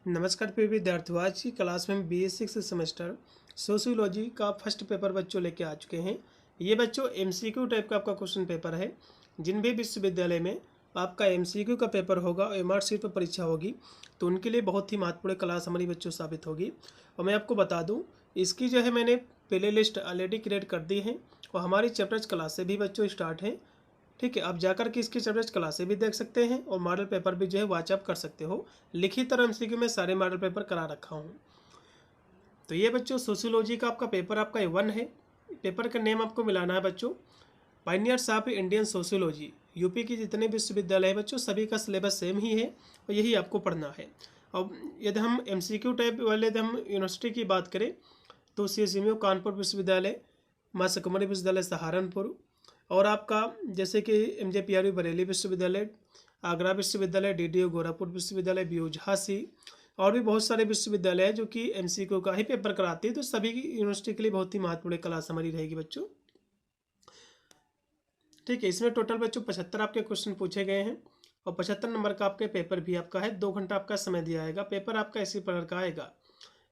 नमस्कार प्रिय विद्यार्थियों, आज की क्लास में हम BA6 सेमेस्टर सोशियोलॉजी का फर्स्ट पेपर बच्चों लेके आ चुके हैं। ये बच्चों MCQ टाइप का आपका क्वेश्चन पेपर है। जिन भी विश्वविद्यालय में आपका MCQ का पेपर होगा और MR सीट पर परीक्षा होगी तो उनके लिए बहुत ही महत्वपूर्ण क्लास हमारी बच्चों साबित होगी। और मैं आपको बता दूँ, इसकी जो है मैंने प्ले लिस्ट ऑलरेडी क्रिएट कर दी है और हमारी चैप्टर्स क्लास से भी बच्चों स्टार्ट है। ठीक है, आप जाकर के इसकी चैप्टर्स क्लासें भी देख सकते हैं और मॉडल पेपर भी जो है वॉचअप कर सकते हो। लिखित और MCQ में सारे मॉडल पेपर करा रखा हूँ। तो ये बच्चों सोशियोलॉजी का आपका पेपर आपका A1 है। पेपर का नेम आपको मिलाना है बच्चों, pioneers of Indian sociology. UP के जितने विश्वविद्यालय है बच्चों सभी का सिलेबस सेम ही है और यही आपको पढ़ना है। अब यदि हम MCQ टाइप वाले यदि हम यूनिवर्सिटी की बात करें तो CSMU कानपुर विश्वविद्यालय, माँ सुकुमारी विश्वविद्यालय सहारनपुर, और आपका जैसे कि MJPRU बरेली विश्वविद्यालय, आगरा विश्वविद्यालय, DDU गोरखपुर विश्वविद्यालय, BU झांसी, और भी बहुत सारे विश्वविद्यालय हैं जो कि MCQ का ही पेपर कराते हैं। तो सभी यूनिवर्सिटी के लिए बहुत ही महत्वपूर्ण क्लास हमारी रहेगी बच्चों। ठीक है, इसमें टोटल बच्चों 75 आपके क्वेश्चन पूछे गए हैं और 75 नंबर का आपके पेपर भी आपका है। 2 घंटा आपका समय दिया जाएगा। पेपर आपका इसी प्रकार का आएगा।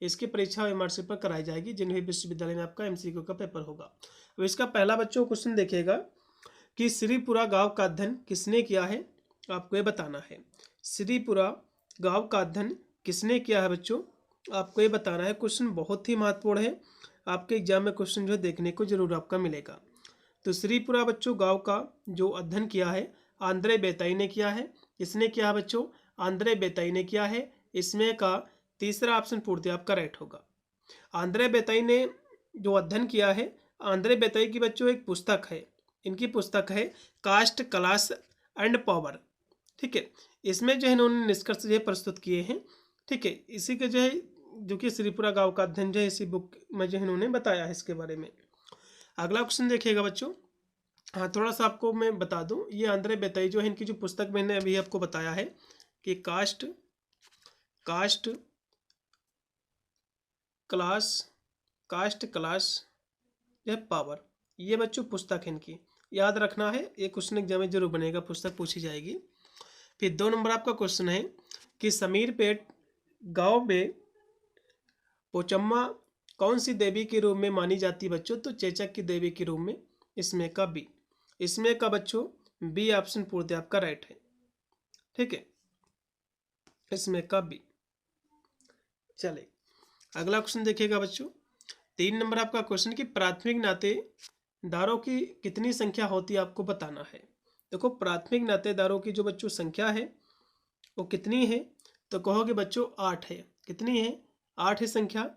इसकी परीक्षा MRC पर कराई जाएगी जिन भी विश्वविद्यालय में आपका MCQ का पेपर होगा। तो इसका पहला बच्चों क्वेश्चन देखिएगा कि श्रीपुरा गांव का अध्ययन किसने किया है, आपको ये बताना है। श्रीपुरा गांव का अध्ययन किसने किया है बच्चों, आपको ये बताना है। क्वेश्चन बहुत ही महत्वपूर्ण है, आपके एग्जाम में क्वेश्चन जो है देखने को जरूर आपका मिलेगा। तो श्रीपुरा बच्चों गांव का जो अध्ययन किया है आंद्रे बेताई ने किया है। किसने किया है बच्चों, आंद्रे बेताई ने किया है। इसमें का तीसरा ऑप्शन पूर्ति आपका राइट होगा। आंद्रे बेताई ने जो अध्ययन किया है, आंद्रे बेताई की बच्चों एक पुस्तक है, इनकी पुस्तक है कास्ट, क्लास एंड पावर। ठीक है, इसमें जो है इन्होंने निष्कर्ष जो है प्रस्तुत किए हैं। ठीक है, इसी के जो है जो कि श्रीपुरा गांव का अध्ययन जो है इसी बुक में जो है इन्होंने बताया है इसके बारे में। अगला क्वेश्चन देखिएगा बच्चों। हाँ, थोड़ा सा आपको मैं बता दूं, ये आंद्रे बेताई जो है इनकी जो पुस्तक मैंने अभी आपको बताया है कि कास्ट क्लास या पावर, ये बच्चों पुस्तक है इनकी, याद रखना है। ये क्वेश्चन एग्जाम में जरूर बनेगा, पुस्तक पूछी जाएगी। फिर 2 नंबर आपका क्वेश्चन है कि समीरपेट गांव में पोचम्मा कौन सी देवी के रूप में मानी जाती है बच्चों, तो चेचक की देवी के रूप में। इसमें का बी, इसमें का बच्चों बी ऑप्शन पूर्ति आपका राइट है। ठीक है, इसमें का बी। चले अगला क्वेश्चन देखिएगा बच्चों। 3 नंबर आपका क्वेश्चन कि प्राथमिक नातेदारों की कितनी संख्या होती है, आपको बताना है। देखो, प्राथमिक नातेदारों की जो बच्चों संख्या है वो कितनी है, तो कहोगे बच्चों 8 है। कितनी है, 8 है संख्या।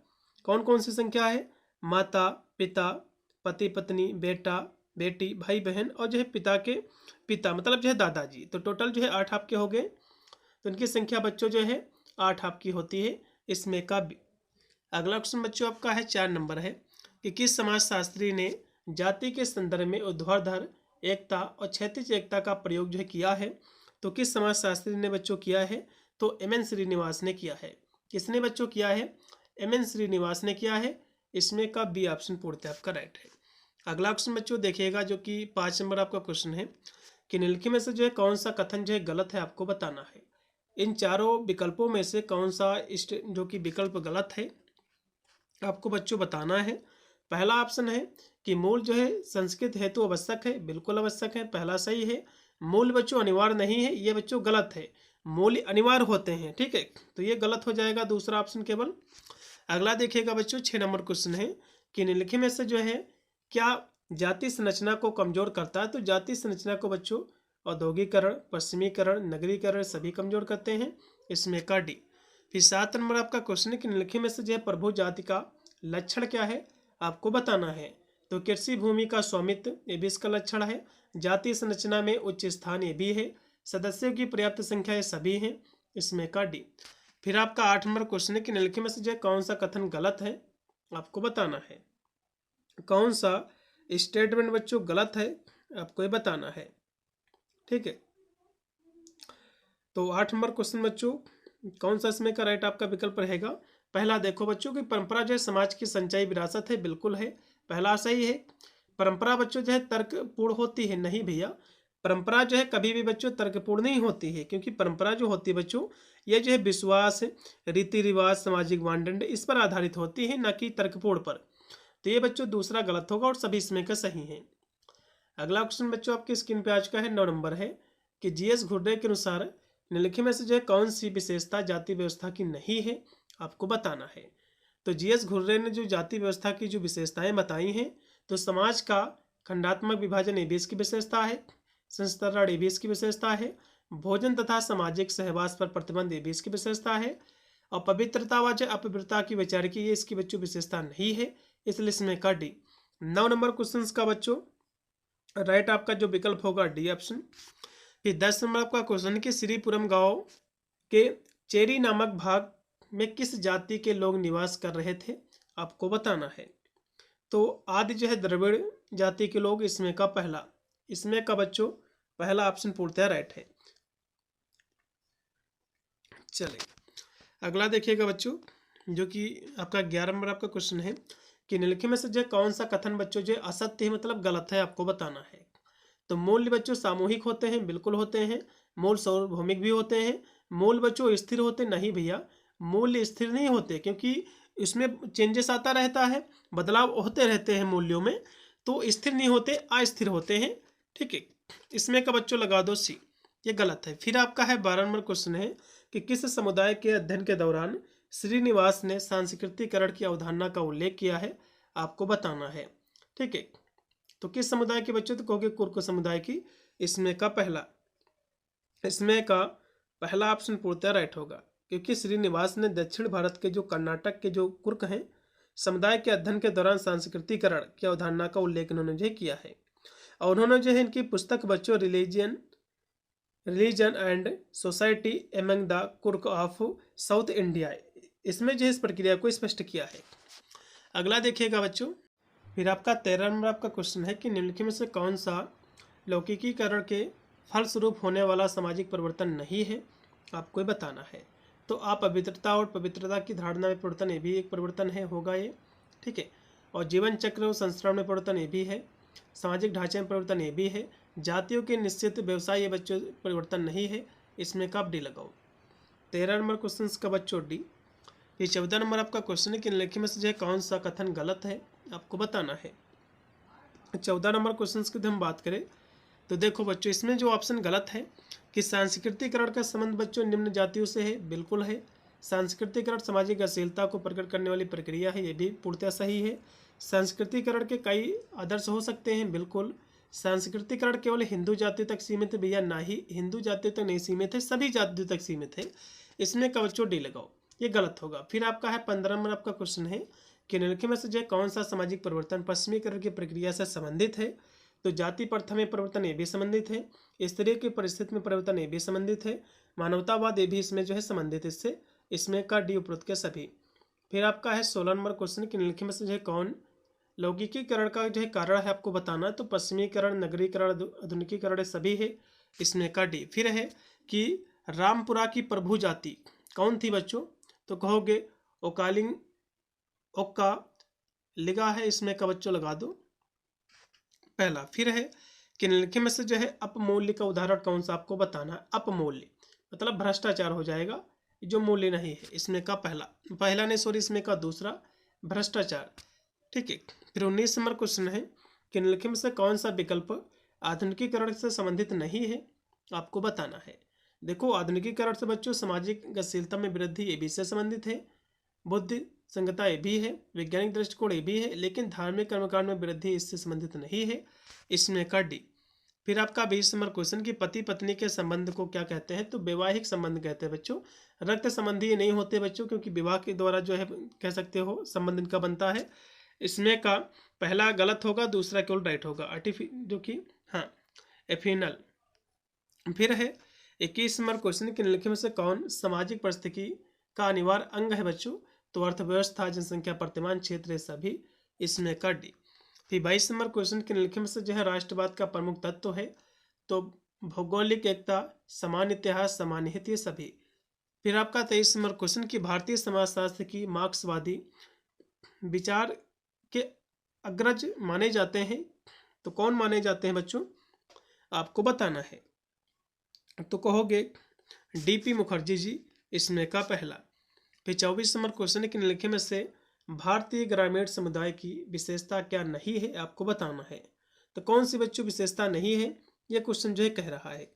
कौन कौन सी संख्या है, माता पिता, पति पत्नी, बेटा बेटी, भाई बहन, और जो है पिता के पिता मतलब जो है दादाजी। तो टोटल जो है 8 आपके हो गए। तो इनकी संख्या बच्चों जो है 8 आपकी होती है। इसमें का बी। अगला क्वेश्चन बच्चों आपका है 4 नंबर है कि किस समाजशास्त्री ने जाति के संदर्भ में ऊर्ध्वाधर एकता और क्षैतिज एकता का प्रयोग जो है किया है, तो किस समाजशास्त्री ने बच्चों किया है, तो MN श्रीनिवास ने किया है। किसने बच्चों किया है, MN श्रीनिवास ने किया है। इसमें का बी ऑप्शन पूर्ति आपका राइट है। अगला क्वेश्चन बच्चों देखिएगा जो कि 5 नंबर आपका क्वेश्चन है कि निम्नलिखित में से जो है कौन सा कथन जो है गलत है, आपको बताना है। इन चारों विकल्पों में से कौन सा जो कि विकल्प गलत है, आपको बच्चों बताना है। पहला ऑप्शन है कि मूल जो है संस्कृत हेतु आवश्यक है, बिल्कुल आवश्यक है, पहला सही है। मूल बच्चों अनिवार्य नहीं है, ये बच्चों गलत है। मूल अनिवार्य होते हैं, ठीक है, तो ये गलत हो जाएगा, दूसरा ऑप्शन केवल। अगला देखिएगा बच्चों 6 नंबर क्वेश्चन है कि निम्नलिखित में से जो है क्या जाति संरचना को कमजोर करता है, तो जाति संरचना को बच्चों औद्योगिकरण, पश्चिमीकरण, नगरीकरण सभी कमजोर करते हैं। इसमें का डी। फिर 7 नंबर आपका क्वेश्चन है कि निम्नलिखित में से जो है प्रभु जाति का लक्षण क्या है, आपको बताना है। तो कृषि भूमि का स्वामित्व, ये भी इसका लक्षण है। जाति संरचना में उच्च स्थान, ये भी है। सदस्यों की पर्याप्त संख्या, ये सभी हैं। इसमें का डी। फिर आपका 8 नंबर क्वेश्चन है कि निम्नलिखित में से जो है कौन सा कथन गलत है, आपको बताना है। कौन सा स्टेटमेंट बच्चों गलत है, आपको ये बताना है। ठीक है, तो 8 नंबर क्वेश्चन बच्चों कौन सा इसमें का राइट आपका विकल्प रहेगा। पहला देखो बच्चों कि परंपरा जो है समाज की संचयी विरासत है, बिल्कुल है, पहला सही है। परंपरा बच्चों जो है तर्कपूर्ण होती है, नहीं भैया, परंपरा जो है कभी भी बच्चों तर्कपूर्ण नहीं होती है, क्योंकि परंपरा जो होती है बच्चों ये जो है विश्वास, रीति रिवाज, सामाजिक मानदंड इस पर आधारित होती है, न कि तर्कपूर्ण पर। तो ये बच्चों दूसरा गलत होगा और सभी इसमें का सही है। अगला क्वेश्चन बच्चों आपकी स्क्रीन पे आ चुका है, 9 नंबर है कि जीएस घुर्रे के अनुसार निम्नलिखित में से जो है कौन सी विशेषता जाति व्यवस्था की नहीं है, आपको बताना है। तो जीएस घुर्रे ने जो जाति व्यवस्था की जो विशेषताएं बताई हैं, तो समाज का खंडात्मक विभाजन ये भी इसकी विशेषता है, संस्तरण ये भी इसकी विशेषता है, भोजन तथा सामाजिक सहवास पर प्रतिबंध ये भी इसकी विशेषता है, और पवित्रता व अपवित्रता की वैचारिकी ये इसकी बच्चों विशेषता नहीं है, इसलिए इसमें का डी। 9 नंबर क्वेश्चन का बच्चों राइट आपका जो विकल्प होगा डी ऑप्शन। फिर 10 नंबर आपका क्वेश्चन कि श्रीपुरम गांव के चेरी नामक भाग में किस जाति के लोग निवास कर रहे थे, आपको बताना है। तो आदि जो है द्रविड़ जाति के लोग, इसमें का पहला, इसमें का बच्चों पहला ऑप्शन पूर्णतः राइट है। चलिए अगला देखिएगा बच्चों, जो कि आपका 11 नंबर आपका क्वेश्चन है कि निम्नलिखित में से जो कौन सा कथन बच्चों जो असत्य है मतलब गलत है, आपको बताना है। तो मूल्य बच्चों सामूहिक होते हैं, बिल्कुल होते हैं। मूल सार्वभौमिक भी होते हैं। मूल बच्चों स्थिर होते नहीं भैया, मूल्य स्थिर नहीं होते, क्योंकि इसमें चेंजेस आता रहता है, बदलाव होते रहते हैं मूल्यों में, तो स्थिर नहीं होते, अस्थिर होते हैं। ठीक है, इसमें का बच्चों लगा दो सी, ये गलत है। फिर आपका है 12 नंबर क्वेश्चन है कि किस समुदाय के अध्ययन के दौरान श्रीनिवास ने सांस्कृतिकरण की अवधारणा का उल्लेख किया है, आपको बताना है। ठीक है, तो किस समुदाय के बच्चों, तो कहोगे कुर्क समुदाय की, इसमें का पहला ऑप्शन पूर्णतः राइट होगा, क्योंकि श्रीनिवास ने दक्षिण भारत के जो कर्नाटक के जो कुर्क हैं समुदाय के अध्ययन के दौरान सांस्कृतिकरण की अवधारणा का उल्लेख उन्होंने जो किया है। और उन्होंने जो है इनकी पुस्तक बच्चों religion and society among the कुर्क ऑफ साउथ इंडिया, इसमें जो इस प्रक्रिया को स्पष्ट किया है। अगला देखिएगा बच्चों, फिर आपका 13 नंबर आपका क्वेश्चन है कि निम्नलिखित में से कौन सा लौकिकीकरण के फलस्वरूप होने वाला सामाजिक परिवर्तन नहीं है, आपको बताना है। तो अपवित्रता और पवित्रता की धारणा में परिवर्तन ये भी एक परिवर्तन है, होगा ये। ठीक है, और जीवन चक्र और संस्करण में परिवर्तन ये भी है, सामाजिक ढांचे में परिवर्तन ये भी है, जातियों के निश्चित व्यवसाय ये बच्चों परिवर्तन नहीं है, इसमें कब डी लगाओ। 13 नंबर क्वेश्चन का बच्चों डी। ये 14 नंबर आपका क्वेश्चन है कि निम्नलिखित में से कौन सा कथन गलत है, आपको बताना है। 14 नंबर क्वेश्चन की हम बात करें तो देखो बच्चों, इसमें जो ऑप्शन गलत है कि सांस्कृतिकरण का संबंध बच्चों निम्न जातियों से है, बिल्कुल है। सांस्कृतिकरण सामाजिक अश्लीलता को प्रकट करने वाली प्रक्रिया है, ये भी पूर्णतः सही है। सांस्कृतिकरण के कई आदर्श हो सकते हैं, बिल्कुल। सांस्कृतिकरण केवल हिंदू जाति तक सीमित है भैया, ना ही हिंदू जाति तक नहीं सीमित है, सभी जातियों तक सीमित है, इसमें का बच्चों डी लगाओ, ये गलत होगा। फिर आपका है 15 नंबर आपका क्वेश्चन है कि निम्नलिखित में से कौन सा सामाजिक परिवर्तन पश्चिमीकरण की प्रक्रिया से संबंधित है। तो जाति प्रथा में परिवर्तन ये भी संबंधित है, स्त्री की परिस्थिति में परिवर्तन ये भी संबंधित है, मानवतावाद ये भी इसमें जो है संबंधित इससे, इसमें का डी उपरोक्त के सभी। फिर आपका है 16 नंबर क्वेश्चन कि निम्नलिखित में से कौन लौकिकीकरण का जो है कारण है, आपको बताना। तो पश्चिमीकरण, नगरीकरण, आधुनिकीकरण सभी है, इसमें का डी। फिर है कि रामपुरा की प्रभु जाति कौन थी बच्चों, तो कहोगे ओकालिंग ओक्का लिगा है, इसमें का बच्चों लगा दो पहला। फिर है कि निम्नलिखित में से अपमूल्य का उदाहरण कौन सा, आपको बताना है। अपमूल्य मतलब भ्रष्टाचार हो जाएगा, जो मूल्य नहीं है, इसमें का पहला नहीं सॉरी, इसमें का दूसरा भ्रष्टाचार। ठीक है, फिर 19 नंबर क्वेश्चन है कि निम्नलिखित में से कौन सा विकल्प आधुनिकीकरण से संबंधित नहीं है, आपको बताना है। देखो आधुनिकीकरण से बच्चों सामाजिक गतिशीलता में वृद्धि ये भी से संबंधित है, बुद्धि संगता ये भी है, वैज्ञानिक दृष्टिकोण ये भी है, लेकिन धार्मिक कर्मकांड में वृद्धि इससे संबंधित नहीं है, इसमें का डी। फिर आपका 20 नंबर क्वेश्चन कि पति पत्नी के संबंध को क्या कहते हैं, तो वैवाहिक संबंध कहते हैं बच्चों, रक्त संबंधी ये नहीं होते बच्चों, क्योंकि विवाह के द्वारा जो है कह सकते हो संबंध इनका बनता है। इसमें का पहला गलत होगा, दूसरा केवल राइट होगा, जो कि हाँ एफिनल। फिर है 21 नंबर क्वेश्चन कि निम्नलिखित में से कौन सामाजिक परिस्थिति का अनिवार्य अंग है बच्चों, तो अर्थव्यवस्था, जनसंख्या, प्रतिमान क्षेत्र सभी, इसमें का डी। फिर 22 नंबर क्वेश्चन के निम्नलिखित में से राष्ट्रवाद का प्रमुख तत्व है, तो भौगोलिक एकता, समान इतिहास, समान हित ये सभी। फिर आपका 23 नंबर क्वेश्चन की भारतीय समाजशास्त्र की मार्क्सवादी विचार के अग्रज माने जाते हैं, तो कौन माने जाते हैं बच्चों, आपको बताना है। तो कहोगे डीपी मुखर्जी जी, इसमें का पहला। फिर 24 नंबर क्वेश्चन है कि निम्नलिखित में से भारतीय ग्रामीण समुदाय की विशेषता क्या नहीं है, आपको बताना है। तो कौन सी बच्चों विशेषता नहीं है, यह क्वेश्चन जो है कह रहा है।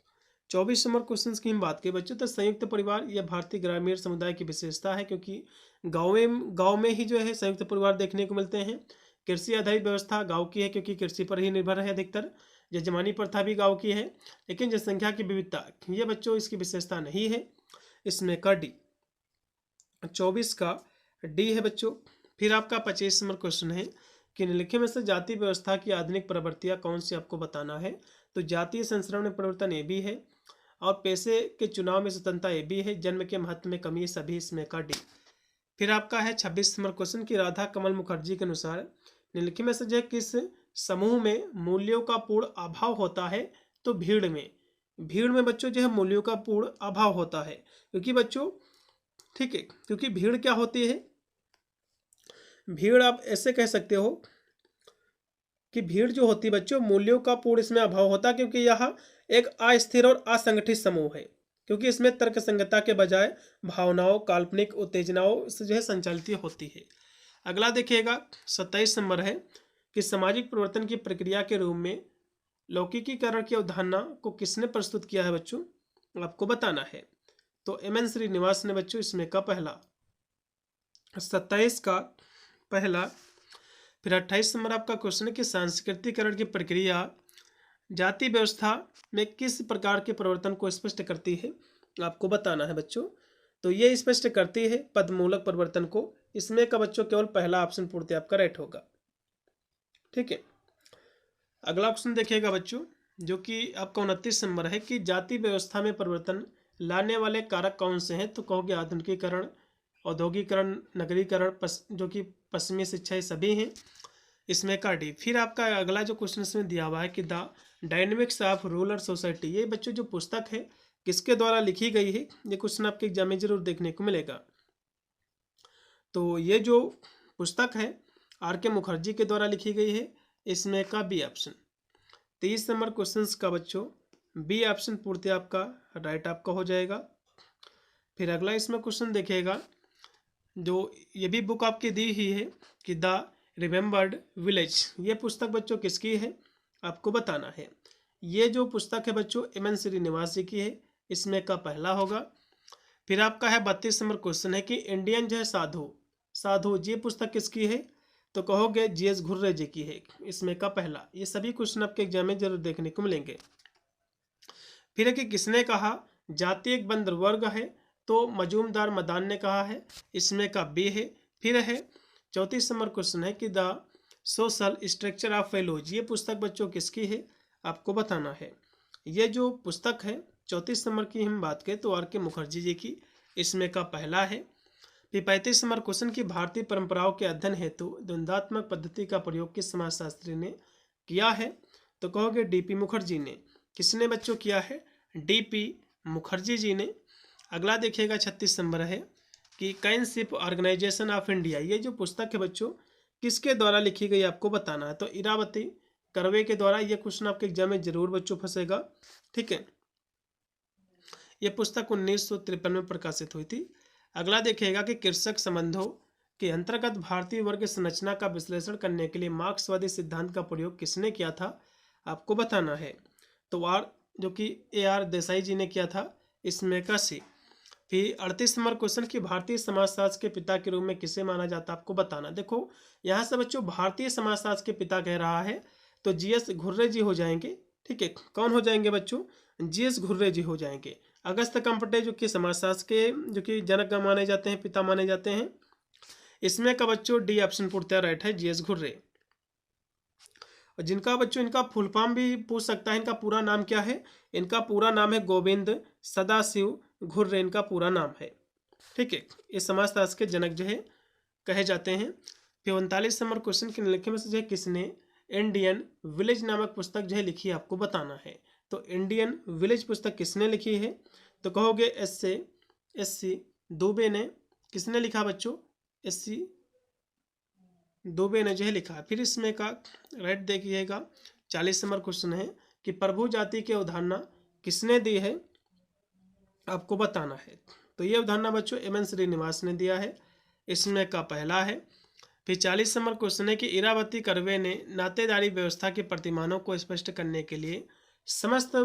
24 नंबर क्वेश्चन की हम बात करें बच्चों, तो संयुक्त परिवार यह भारतीय ग्रामीण समुदाय की विशेषता है, क्योंकि गाँव में ही जो है संयुक्त परिवार देखने को मिलते हैं। कृषि आधारित व्यवस्था गाँव की है, क्योंकि कृषि पर ही निर्भर है अधिकतर। यजमानी प्रथा भी गाँव की है। लेकिन जनसंख्या की विविधता, ये बच्चों इसकी विशेषता नहीं है। इसमें का डी, 24 का डी है बच्चों। फिर आपका 25 नंबर क्वेश्चन है कि निम्नलिखित में से जाति व्यवस्था की आधुनिक प्रवृत्तियां कौन सी, आपको बताना है। तो जातीय संचरण में परिवर्तन ए भी है, और पैसे के चुनाव में स्वतंत्रता ए भी है, जन्म के महत्व में कमी, सभी इसमें का डी। फिर आपका है 26 नंबर क्वेश्चन की राधा कमल मुखर्जी के अनुसार निम्नलिखित में से जो किस समूह में मूल्यों का पूर्ण अभाव होता है। तो भीड़ में बच्चों जो है मूल्यों का पूर्ण अभाव होता है, क्योंकि बच्चों ठीक है, क्योंकि भीड़ क्या होती है, भीड़ आप ऐसे कह सकते हो कि भीड़ जो होती है बच्चों मूल्यों का पूर्ण इसमें अभाव होता है, क्योंकि यह एक अस्थिर और असंगठित समूह है, क्योंकि इसमें तर्क संगतता के बजाय भावनाओं, काल्पनिक उत्तेजनाओं से जो है संचालित होती है। अगला देखिएगा 27 नंबर है कि सामाजिक परिवर्तन की प्रक्रिया के रूप में लौकिकीकरण की अवधारणा को किसने प्रस्तुत किया है बच्चों, आपको बताना है। तो एम.एन. श्रीनिवास ने बच्चों, इसमें का पहला। 27 का पहला। फिर 28 नंबर आपका क्वेश्चन है कि सांस्कृतिकरण की प्रक्रिया जाति व्यवस्था में किस प्रकार के परिवर्तन को स्पष्ट करती है, आपको बताना है बच्चों। तो ये स्पष्ट करती है पदमूलक परिवर्तन को। इसमें का बच्चों केवल पहला ऑप्शन पूर्ति आपका राइट होगा। ठीक है, अगला क्वेश्चन देखिएगा बच्चों, जो कि आपका 29 नंबर है कि जाति व्यवस्था में परिवर्तन लाने वाले कारक कौन से हैं। तो कहोगे आधुनिकीकरण, औद्योगिकरण, नगरीकरण, जो कि पश्चिमी शिक्षा, ये सभी हैं। इसमें का डी। फिर आपका अगला जो क्वेश्चन इसमें दिया हुआ है कि the dynamics of rural society, ये बच्चों जो पुस्तक है किसके द्वारा लिखी गई है, ये क्वेश्चन आपके एग्जाम में जरूर देखने को मिलेगा। तो ये जो पुस्तक है आर.के. मुखर्जी के द्वारा लिखी गई है। इसमें का बी ऑप्शन। 30 नंबर क्वेश्चन का बच्चों बी ऑप्शन पूर्ति आपका राइट आपका हो जाएगा। फिर अगला इसमें क्वेश्चन देखिएगा, जो ये भी बुक आपकी दी ही है कि द रिमेम्बर्ड विलेज, ये पुस्तक बच्चों किसकी है, आपको बताना है। ये जो पुस्तक है बच्चों एम.एन. श्रीनिवास जी की है। इसमें का पहला होगा। फिर आपका है 32 नंबर क्वेश्चन है कि इंडियन जो है साधु, ये पुस्तक किसकी है। तो कहोगे जी.एस. घुर्रे जी की है। इसमें का पहला। ये सभी क्वेश्चन आपके एग्जाम में जरूर देखने को मिलेंगे। फिर है कि किसने कहा जाति एक बंद वर्ग है। तो मजूमदार मदान ने कहा है। इसमें का बी है। फिर है 34 नंबर क्वेश्चन है कि the social structure of fellows, ये पुस्तक बच्चों किसकी है, आपको बताना है। ये जो पुस्तक है 34 नंबर की हम बात करें तो आर.के. मुखर्जी जी की। इसमें का पहला है। फिर 35 नंबर क्वेश्चन की भारतीय परंपराओं के अध्ययन हेतु द्वंद्वात्मक पद्धति का प्रयोग किस समाजशास्त्री ने किया है। तो कहोगे डी.पी. मुखर्जी ने। किसने बच्चों किया है, डी.पी. मुखर्जी जी ने। अगला देखिएगा 36 नंबर है कि काइनशिप ऑर्गेनाइजेशन ऑफ इंडिया, ये जो पुस्तक है बच्चों किसके द्वारा लिखी गई, आपको बताना है। तो इरावती कर्वे के द्वारा। ये क्वेश्चन आपके एग्जाम में जरूर बच्चों फंसेगा। ठीक है, ये पुस्तक 1953 में प्रकाशित हुई थी। अगला देखिएगा कि कृषक संबंधों के अंतर्गत भारतीय वर्ग संरचना का विश्लेषण करने के लिए मार्क्सवादी सिद्धांत का प्रयोग किसने किया था, आपको बताना है। तो जो कि A.R. देसाई जी ने किया था। इसमें का सी। फिर 38 नंबर क्वेश्चन की भारतीय समाजशास्त्र के पिता के रूप में किसे माना जाता है, आपको बताना। देखो यहाँ से बच्चों भारतीय समाजशास्त्र के पिता कह रहा है तो जी.एस. घुर्रे जी हो जाएंगे। ठीक है, कौन हो जाएंगे बच्चों, जी.एस. घुर्रे जी हो जाएंगे। अगस्त कंपटे जो कि समाजशास्त्र के जो कि जनक माने जाते हैं, पिता माने जाते हैं। इसमें का बच्चों डी ऑप्शन पूर्णतः राइट है, जी.एस. घुर्रे। और जिनका बच्चों इनका फुल फॉर्म भी पूछ सकता है, इनका पूरा नाम क्या है। इनका पूरा नाम है गोविंद सदाशिव घुर्रे, इनका पूरा नाम है। ठीक है, ये समाजशास्त्र के जनक जो है कहे जाते हैं। फिर 39 नंबर क्वेश्चन के निम्नलिखित में से जो है किसने इंडियन विलेज नामक पुस्तक जो है लिखी है, आपको बताना है। तो इंडियन विलेज पुस्तक किसने लिखी है। तो कहोगे एस.सी. दुबे ने। किसने लिखा बच्चों, एस.सी. दुबे ने जो है लिखा। फिर इसमें का राइट देखिएगा 40 नंबर क्वेश्चन है कि प्रभु जाति की अवधारणा किसने दी है, आपको बताना है। तो ये अवधारणा बच्चों एम एन श्रीनिवास ने दिया है, इसमें का पहला है। फिर 40 नंबर क्वेश्चन है कि इरावती कर्वे ने नातेदारी व्यवस्था के प्रतिमानों को स्पष्ट करने के लिए समस्त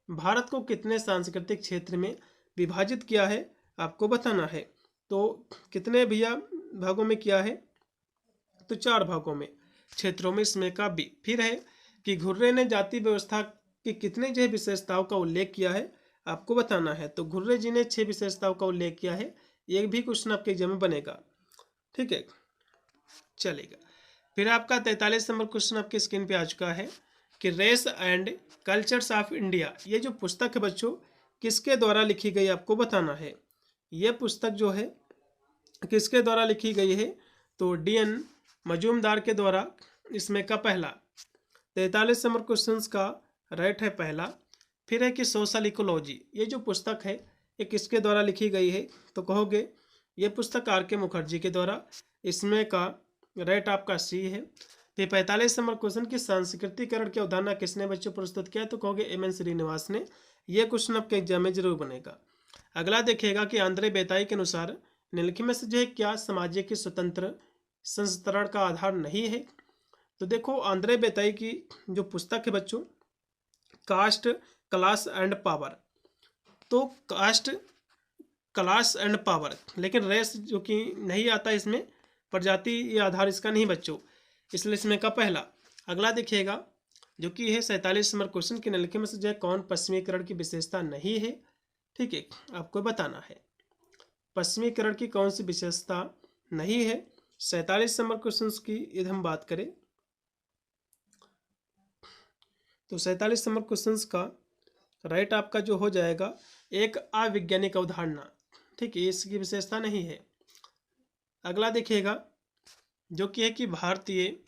भारत को कितने सांस्कृतिक क्षेत्र में विभाजित किया है, आपको बताना है। तो कितने भैया भागों में किया है, तो 4 भागों में क्षेत्रों में, इसमें का बी। फिर है कि घुर्रे ने जाति व्यवस्था की कितने जो है विशेषताओं का उल्लेख किया है, आपको बताना है। तो घुर्रे जी ने 6 विशेषताओं का उल्लेख किया है, एक भी क्वेश्चन आपके एग्जाम में बनेगा, ठीक है, चलेगा। फिर आपका 43 नंबर क्वेश्चन आपके स्क्रीन पे आ चुका है कि race and cultures of India, ये जो पुस्तक है बच्चों किसके द्वारा लिखी गई, आपको बताना है। ये पुस्तक जो है किसके द्वारा लिखी गई है, तो डी.एन. मजूमदार के द्वारा, इसमें का पहला। 43 नंबर क्वेश्चन का राइट है पहला। फिर है कि सोशल इकोलॉजी, ये जो पुस्तक है ये किसके द्वारा लिखी गई है, तो कहोगे ये पुस्तक R.K. मुखर्जी के द्वारा, इसमें का राइट आपका सी है। फिर 45 नंबर क्वेश्चन की सांस्कृतिकरण की अवधारणा किसने बच्चों प्रस्तुत किया, तो कहोगे एम एन श्रीनिवास ने। ये क्वेश्चन आपके एग्जाम में जरूर बनेगा। अगला देखिएगा कि आंद्रे बेताई के अनुसार निम्नलिखित में से जो है क्या सामाजिक स्वतंत्र संस्तरण का आधार नहीं है। तो देखो आंद्रे बेताई की जो पुस्तक है बच्चों कास्ट क्लास एंड पावर, तो कास्ट क्लास एंड पावर, लेकिन रेस जो कि नहीं आता इसमें, प्रजाति ये आधार इसका नहीं बच्चों, इसलिए इसमें का पहला। अगला देखिएगा जो कि है 47 नंबर क्वेश्चन के निम्नलिखित में से जो है कौन पश्चिमीकरण की विशेषता नहीं है, ठीक है, आपको बताना है पश्चिमीकरण की कौन सी विशेषता नहीं है। 47 नंबर क्वेश्चन की यदि हम बात करें तो 47 नंबर क्वेश्चन का राइट आपका जो हो जाएगा एक अवैज्ञानिक अवधारणा, ठीक है, इसकी विशेषता नहीं है। अगला देखिएगा जो कि है कि भारतीय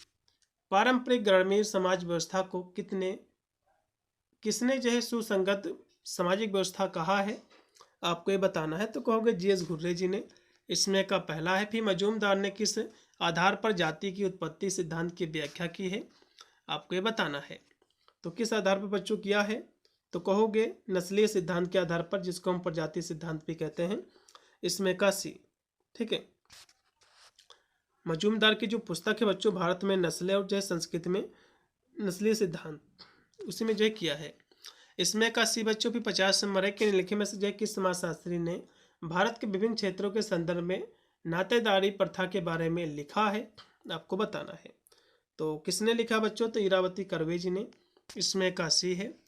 पारंपरिक ग्रामीण समाज व्यवस्था को किसने जो है सुसंगत सामाजिक व्यवस्था कहा है, आपको ये बताना है। तो कहोगे जी.एस. घुर्रे जी ने, इसमें का पहला है। फिर मजूमदार ने किस आधार पर जाति की उत्पत्ति सिद्धांत की व्याख्या की है, आपको ये बताना है। तो किस आधार पर बच्चों किया है, तो कहोगे नस्लीय सिद्धांत के आधार पर, जिसको हम प्रजाति सिद्धांत भी कहते हैं, इसमें का सी, ठीक है। मजूमदार की जो पुस्तक है बच्चों भारत में नस्लें और जो है संस्कृति में नस्लीय सिद्धांत, उसी में जो है किया है, इसमें का सी बच्चों भी 50 नंबर है कि निम्नलिखित में से जो है किस समाजशास्त्री ने भारत के विभिन्न क्षेत्रों के संदर्भ में नातेदारी प्रथा के बारे में लिखा है, आपको बताना है। तो किसने लिखा बच्चों, तो इरावती कर्वे जी ने, इसमें का सी है।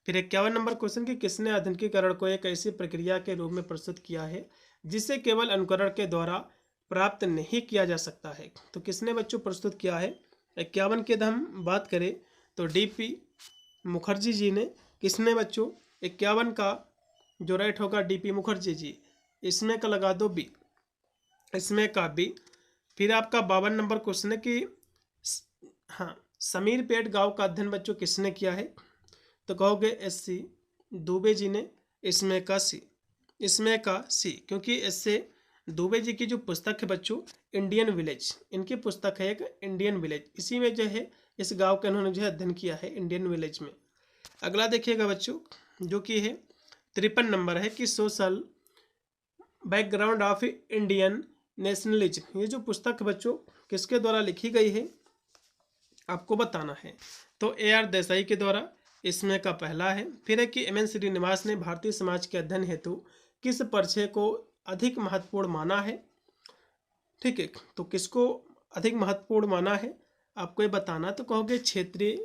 फिर 51 नंबर क्वेश्चन कि किसने आधुनिकीकरण को एक ऐसी प्रक्रिया के रूप में प्रस्तुत किया है जिसे केवल अनुकरण के द्वारा प्राप्त नहीं किया जा सकता है। तो किसने बच्चों प्रस्तुत किया है, 51 की हम बात करें तो डी.पी. मुखर्जी जी ने। किसने बच्चों, 51 का जो राइट होगा डी.पी. मुखर्जी जी, इसमें का लगा दो बी, इसमें का बी। फिर आपका 52 नंबर क्वेश्चन है कि हाँ समीरपेट गांव का अध्ययन बच्चों किसने किया है, तो कहोगे एस.सी. दुबे जी ने, इसमें का सी, इसमें का सी, क्योंकि इससे दुबे जी की जो पुस्तक है बच्चों इंडियन विलेज, इनकी पुस्तक है एक इंडियन विलेज, इसी में जो है इस गांव का इन्होंने जो है अध्ययन किया है इंडियन विलेज में। अगला देखिएगा बच्चों जो कि है 53 नंबर है कि social background of Indian nationalism, ये जो पुस्तक बच्चों किसके द्वारा लिखी गई है, आपको बताना है। तो A.R. देसाई के द्वारा, इसमें का पहला है। फिर है कि एम एन श्रीनिवास ने भारतीय समाज के अध्ययन हेतु किस परिचय को अधिक महत्वपूर्ण माना है, ठीक है, तो किसको अधिक महत्वपूर्ण माना है, आपको ये बताना। तो कहोगे क्षेत्रीय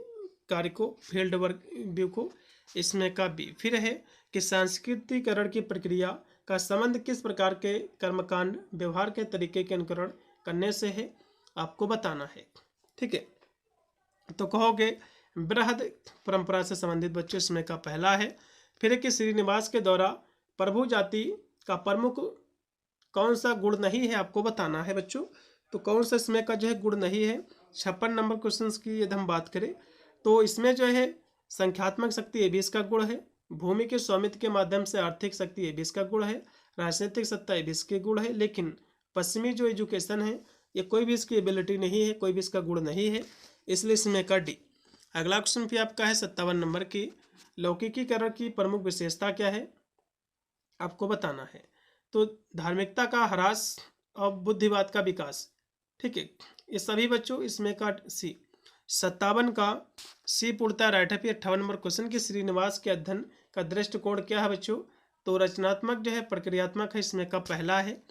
कार्य को, फील्ड वर्क व्यू को, इसमें का बी। फिर है कि सांस्कृतिकरण की प्रक्रिया का संबंध किस प्रकार के कर्मकांड व्यवहार के तरीके के अनुकरण करने से है, आपको बताना है, ठीक है। तो कहोगे बृहद परंपरा से संबंधित बच्चों, इसमें का पहला है। फिर है कि श्रीनिवास के द्वारा प्रभु जाति का प्रमुख कौन सा गुण नहीं है, आपको बताना है बच्चों। तो कौन सा इसमें का जो है गुण नहीं है। 56 नंबर क्वेश्चन की यदि हम बात करें तो इसमें जो है संख्यात्मक शक्ति ये भी इसका गुण है, भूमि के स्वामित्व के माध्यम से आर्थिक शक्ति ये भी इसका गुण है, राजनीतिक सत्ता ये भी इसके गुण है। लेकिन पश्चिमी जो एजुकेशन है ये कोई भी इसकी एबिलिटी नहीं है, कोई भी इसका गुण नहीं है, इसलिए इसमें का डी। अगला क्वेश्चन भी आपका है 57 नंबर की, लौकिकीकरण की प्रमुख विशेषता क्या है, आपको बताना है। तो धार्मिकता का ह्रास और बुद्धिवाद का विकास। ठीक है, ये सभी बच्चों इसमें का सी। 57 का सी पूर्णतः राइट है। फिर 58 नंबर क्वेश्चन की श्रीनिवास के अध्ययन का दृष्टिकोण क्या है बच्चों, तो रचनात्मक जो है प्रक्रियात्मक है, इसमें का पहला है।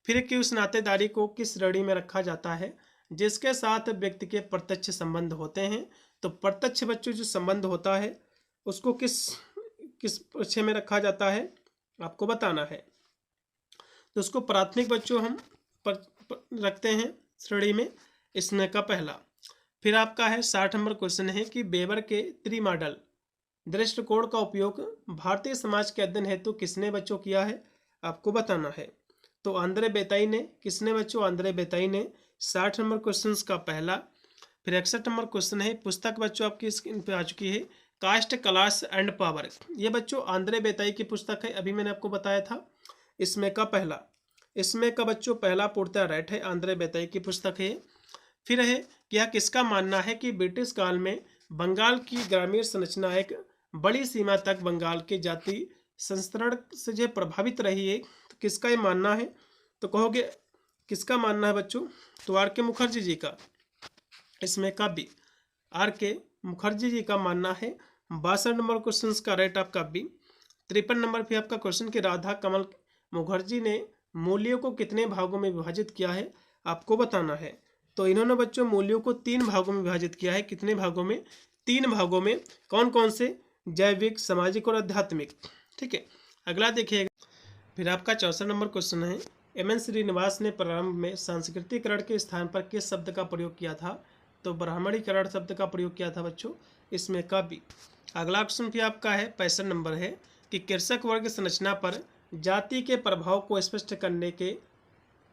फिर कि उस नातेदारी को किस श्रेणी में रखा जाता है जिसके साथ व्यक्ति के प्रत्यक्ष संबंध होते हैं, तो प्रत्यक्ष बच्चों जो संबंध होता है उसको किस किस पक्ष में रखा जाता है, आपको बताना है। तो उसको प्राथमिक बच्चों हम रखते हैं श्रेणी में, इसमें का पहला। फिर आपका है 60 नंबर क्वेश्चन है कि बेबर के त्रिमॉडल दृष्टिकोण का उपयोग भारतीय समाज के अध्ययन हेतु किसने बच्चों किया है, आपको बताना है। तो आंद्रे बेताई ने, किसने बच्चों, आंद्रे बेताई ने। 60 नंबर क्वेश्चन का पहला। फिर 61 नंबर क्वेश्चन है, पुस्तक बच्चों आपकी स्क्रीन पे आ चुकी है, कास्ट क्लास एंड पावर। ये बच्चों आंद्रे बेताई की पुस्तक है, अभी मैंने आपको बताया था। इसमें का पहला, इसमें का बच्चों पहला पूर्णतः राइट है, आंद्रे बेताई की पुस्तक है। फिर है कि यह किसका मानना है कि ब्रिटिश काल में बंगाल की ग्रामीण संरचना एक बड़ी सीमा तक बंगाल के जाति संस्करण से जो प्रभावित रही है, तो किसका ये मानना है, तो कहोगे किसका मानना है बच्चों, तो आर के मुखर्जी जी का। इसमें का बी, आर के मुखर्जी जी का मानना है। 62 नंबर क्वेश्चन का राइट आपका बी। 53 नंबर पे आपका क्वेश्चन कि राधा कमल मुखर्जी ने मूल्यों को कितने भागों में विभाजित किया है, आपको बताना है। तो इन्होंने बच्चों मूल्यों को 3 भागों में विभाजित किया है। कितने भागों में, 3 भागों में। कौन कौन से, जैविक, सामाजिक और आध्यात्मिक। ठीक है, अगला देखिएगा। फिर आपका 64 नंबर क्वेश्चन है, एम.एन. श्रीनिवास ने प्रारंभ में सांस्कृतिकरण के स्थान पर किस शब्द का प्रयोग किया था, तो ब्राह्मणीकरण शब्द का प्रयोग किया था बच्चों, इसमें का बी। अगला क्वेश्चन भी आपका है 65 नंबर है कि कृषक वर्ग संरचना पर जाति के प्रभाव को स्पष्ट करने के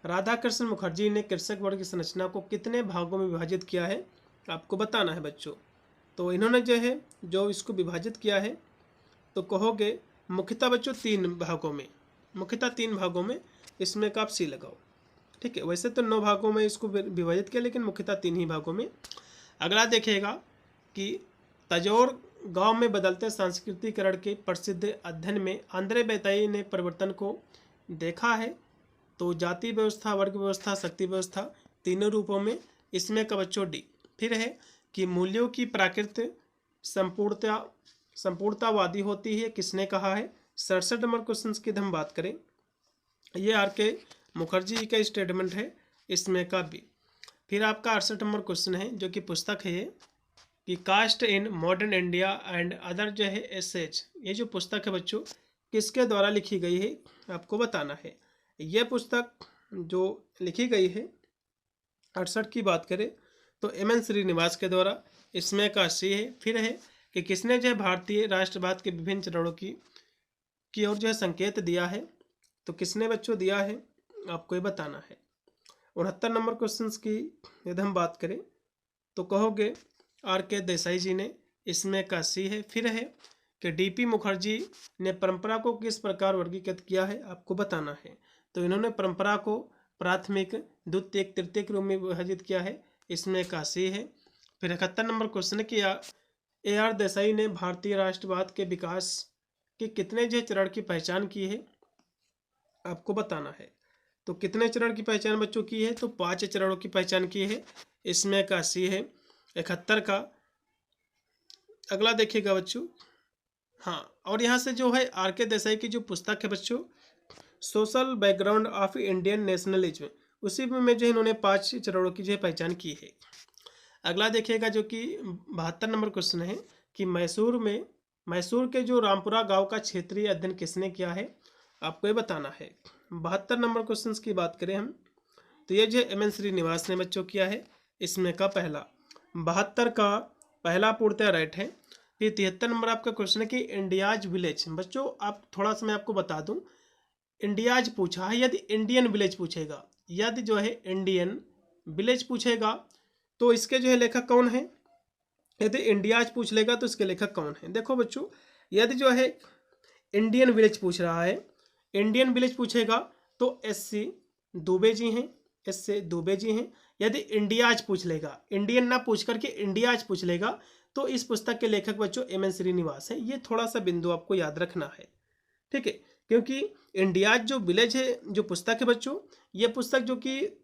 राधाकृष्ण मुखर्जी ने कृषक वर्ग की संरचना को कितने भागों में विभाजित किया है, आपको बताना है बच्चों। तो इन्होंने जो है जो इसको विभाजित किया है, तो कहोगे मुख्यतः बच्चों 3 भागों में, मुख्यतः 3 भागों में। इसमें का आप सी लगाओ। ठीक है, वैसे तो 9 भागों में इसको विभाजित किया, लेकिन मुख्यतः 3 ही भागों में। अगला देखेगा कि तंजौर गांव में बदलते सांस्कृतिकरण के प्रसिद्ध अध्ययन में आंद्रे बेताई ने परिवर्तन को देखा है, तो जाति व्यवस्था, वर्ग व्यवस्था, शक्ति व्यवस्था, तीनों रूपों में। इसमें का बच्चों डी। फिर है कि मूल्यों की प्राकृत संपूर्णतावादी होती है, किसने कहा है। 67 नंबर क्वेश्चन की हम बात करें, ये आर के मुखर्जी जी का स्टेटमेंट है, इसमें का बी। फिर आपका 68 नंबर क्वेश्चन है जो कि पुस्तक है कि caste in modern India and other जो है एसेज। ये जो पुस्तक है बच्चों किसके द्वारा लिखी गई है, आपको बताना है। यह पुस्तक जो लिखी गई है 68 की बात करें तो एम.एन. श्रीनिवास के द्वारा। इसमें का सी है। फिर है कि किसने जो है भारतीय राष्ट्रवाद के विभिन्न चरणों की ओर जो है संकेत दिया है, तो किसने बच्चों दिया है, आपको ये बताना है। 69 नंबर क्वेश्चन की यदि हम बात करें तो कहोगे आर के देसाई जी ने। इसमें का सी है। फिर है कि डी.पी. मुखर्जी ने परंपरा को किस प्रकार वर्गीकृत किया है, आपको बताना है। तो इन्होंने परंपरा को प्राथमिक, द्वितीयक, तृतीयक रूप में विभाजित किया है, इसमें का सी है। फिर 71 नंबर क्वेश्चन कि ए.आर. देसाई ने भारतीय राष्ट्रवाद के विकास के कितने जो चरण की पहचान की है, आपको बताना है। तो कितने चरण की पहचान बच्चों की है, तो 5 चरणों की पहचान की है, इसमें का सी है। 71 का अगला देखिएगा बच्चों। हाँ, और यहाँ से जो है आर के देसाई की जो पुस्तक है बच्चों social background of Indian nationalism, उसी में जो इन्होंने 5 चरणों की जो है पहचान की है। अगला देखिएगा जो कि 72 नंबर क्वेश्चन है कि मैसूर के जो रामपुरा गांव का क्षेत्रीय अध्ययन किसने किया है, आपको ये बताना है। 72 नंबर क्वेश्चन की बात करें हम तो ये जो एम.एन. श्रीनिवास ने बच्चों किया है, इसमें का पहला। 72 का पहला पूर्णतः राइट है। फिर 73 नंबर आपका क्वेश्चन है कि इंडियाज विलेज। बच्चों आप थोड़ा सा मैं आपको बता दूं, इंडियाज पूछा है, यदि इंडियन विलेज पूछेगा, यदि जो है इंडियन विलेज पूछेगा तो इसके जो है लेखक कौन है। यदि इंडियाज पूछ लेगा तो इसके लेखक कौन है। देखो बच्चों, यदि जो है इंडियन विलेज पूछ रहा है, इंडियन विलेज पूछेगा तो एस.सी. दुबे जी हैं, एस.सी. दुबे जी हैं। यदि इंडियाज पूछ लेगा, इंडियन ना पूछ करके इंडियाज पूछ लेगा, तो इस पुस्तक के लेखक बच्चों एम एन श्रीनिवास हैं। ये थोड़ा सा बिंदु आपको याद रखना है, ठीक है, क्योंकि इंडिया जो विलेज है जो पुस्तक है बच्चों, ये पुस्तक जो कि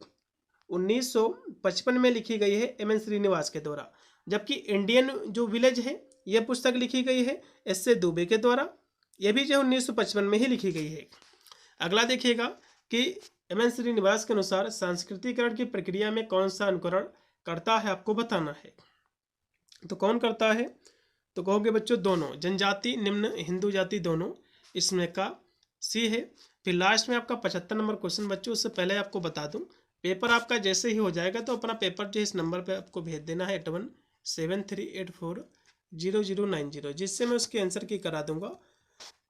1955 में लिखी गई है एम एन श्रीनिवास के द्वारा, जबकि इंडियन जो विलेज है यह पुस्तक लिखी गई है एस ए दुबे के द्वारा, यह भी जो 1955 में ही लिखी गई है। अगला देखिएगा कि एम एन श्रीनिवास के अनुसार सांस्कृतिकरण की प्रक्रिया में कौन सा अनुकरण करता है, आपको बताना है। तो कौन करता है, तो कहोगे बच्चों दोनों, जनजाति निम्न हिंदू जाति दोनों, इसमें का सी है। फिर लास्ट में आपका 75 नंबर क्वेश्चन बच्चों, उससे पहले आपको बता दूं पेपर आपका जैसे ही हो जाएगा तो अपना पेपर जो इस नंबर पे आपको भेज देना है 8173840090, जिससे मैं उसके आंसर की करा दूंगा।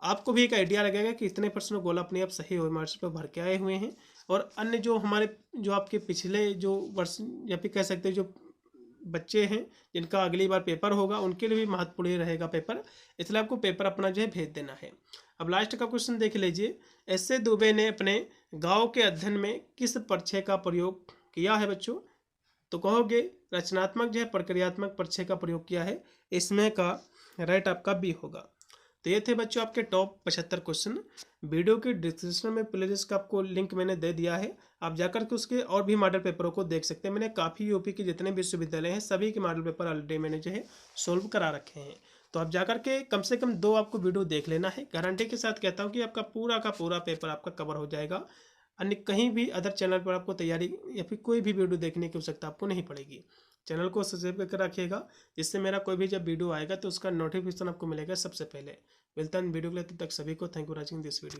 आपको भी एक आइडिया लगेगा कि इतने % गोल अपने आप सही मार्क्स पर भर के आए हुए हैं, और अन्य जो हमारे जो आपके पिछले जो वर्ष या फिर कह सकते हैं जो बच्चे हैं जिनका अगली बार पेपर होगा उनके लिए भी महत्वपूर्ण रहेगा पेपर, इसलिए आपको पेपर अपना जो है भेज देना है। अब लास्ट का क्वेश्चन देख लीजिए, एस ए दुबे ने अपने गांव के अध्ययन में किस परिचय का प्रयोग किया है बच्चों, तो कहोगे रचनात्मक जो है प्रक्रियात्मक परिचय का प्रयोग किया है, इसमें का राइट आपका बी होगा। तो ये थे बच्चों आपके टॉप 75 क्वेश्चन। वीडियो के डिस्क्रिप्शन में प्लेलिस्ट का आपको लिंक मैंने दे दिया है, आप जाकर के उसके और भी मॉडल पेपरों को देख सकते हैं। मैंने काफ़ी यूपी के जितने विश्वविद्यालय हैं सभी के मॉडल पेपर ऑलरेडी मैंने जो है सोल्व करा रखे हैं, तो आप जाकर के कम से कम 2 आपको वीडियो देख लेना है। गारंटी के साथ कहता हूँ कि आपका पूरा का पूरा पेपर आपका कवर हो जाएगा। अन्य कहीं भी अदर चैनल पर आपको तैयारी या फिर कोई भी वीडियो देखने की आवश्यकता आपको नहीं पड़ेगी। चैनल को सब्सक्राइब करके रखिएगा, जिससे मेरा कोई भी जब वीडियो आएगा तो उसका नोटिफिकेशन आपको मिलेगा सबसे पहले। मिलता है वीडियो के लिए, तब तक सभी को thank you for watching this video.